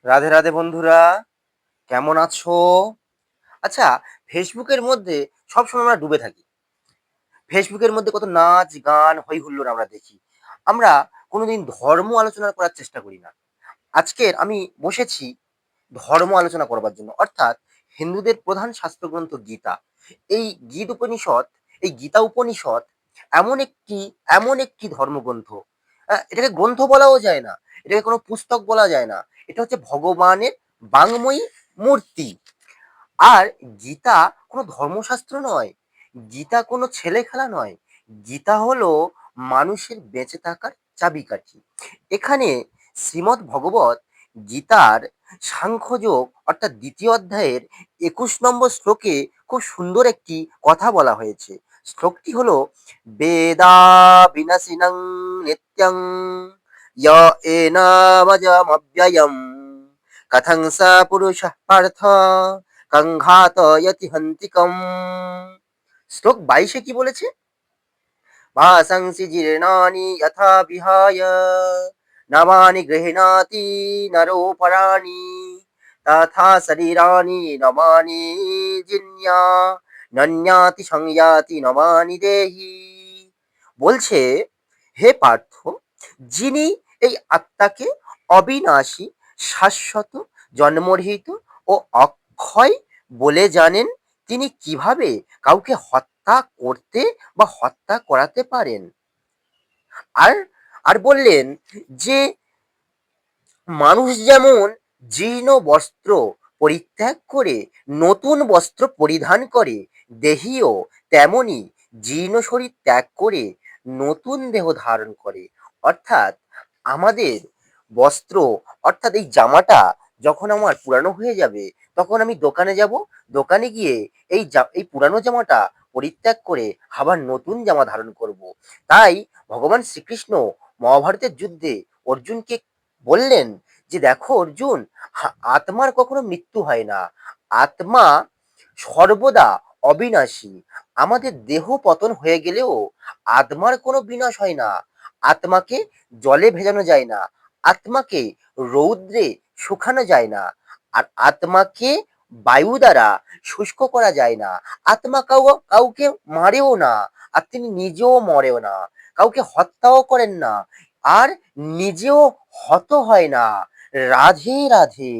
রাধে রাধে বন্ধুরা, কেমন আছো? আচ্ছা, ফেসবুকের মধ্যে সবসময় আমরা ডুবে থাকি। ফেসবুকের মধ্যে কত নাচ গান হই হুল্লোড় আমরা দেখি। আমরা কোনোদিন ধর্ম আলোচনা করার চেষ্টা করি না। আজকের আমি বসেছি ধর্ম আলোচনা করবার জন্য, অর্থাৎ হিন্দুদের প্রধান শাস্ত্রগ্রন্থ গীতা। এই গীতা উপনিষদ এমন একটি এমন একটি ধর্মগ্রন্থ। এটাকে গ্রন্থ বলাও যায় না, এটাকে কোনো পুস্তক বলা যায় না। এটা হচ্ছে ভগবানের বাংময়ী মূর্তি। আর গীতা কোনো ধর্মশাস্ত্র নয়, গীতা কোনো ছেলে খেলা নয়। গীতা হলো মানুষের বেঁচে থাকার চাবিকাঠি। এখানে শ্রীমদ্ ভগবত গীতার সাংখ্যযোগ অর্থাৎ দ্বিতীয় অধ্যায়ের 21 নম্বর শ্লোকে খুব সুন্দর একটি কথা বলা হয়েছে। শ্লোকটি হলো, বেদা বিনাশিনং নিত্যং য় এনামজমব্যয়ম কথং সা পুরুষঃ পার্থ কাঙ্ঘাতয়তি হন্তিকম। শ্লোক 22-এ কি বলেছে? ভাসাংসি জীর্ণানি যথা বিহায় নবানি গৃহণাতি নরোপরাণি তথা শরীরানি নবানি জিন্যা নন্যাতি সংয়াতি নবানি দেহি। বলছে, হে পার্থ, যিনি এই আত্মাকে অবিনাশী, শাশ্বত, জন্মরহিত ও অক্ষয় বলে জানেন, তিনি কিভাবে কাউকে হত্যা করতে বা হত্যা করাতে পারেন? আর আর বললেন যে মানুষ যেমন জীর্ণ বস্ত্র পরিত্যাগ করে নতুন বস্ত্র পরিধান করে, দেহীও তেমনি জীর্ণ শরীর ত্যাগ করে নতুন দেহ ধারণ করে। অর্থাৎ আমাদের বস্ত্র, অর্থাৎ এই জামাটা যখন আমার পুরানো হয়ে যাবে, তখন আমি দোকানে যাব, দোকানে গিয়ে এই পুরানো জামাটা পরিত্যাগ করে আবার নতুন জামা ধারণ করব। তাই ভগবান শ্রীকৃষ্ণ মহাভারতের যুদ্ধে অর্জুনকে বললেন যে, দেখো অর্জুন, আত্মার কখনো মৃত্যু হয় না, আত্মা সর্বদা অবিনাশী। আমাদের দেহ পতন হয়ে গেলেও আত্মার কোনো বিনাশ হয় না। আত্মাকে জলে ভেজানো যায় না, আত্মাকে রৌদ্রে শুকানো যায় না, আর আত্মাকে বায়ু দ্বারা শুষ্ক করা যায় না। আত্মা কাউকে মারেও না, আর তিনি নিজেও মরেও না, কাউকে হত্যাও করেন না, আর নিজেও হত হয় না। রাধে রাধে।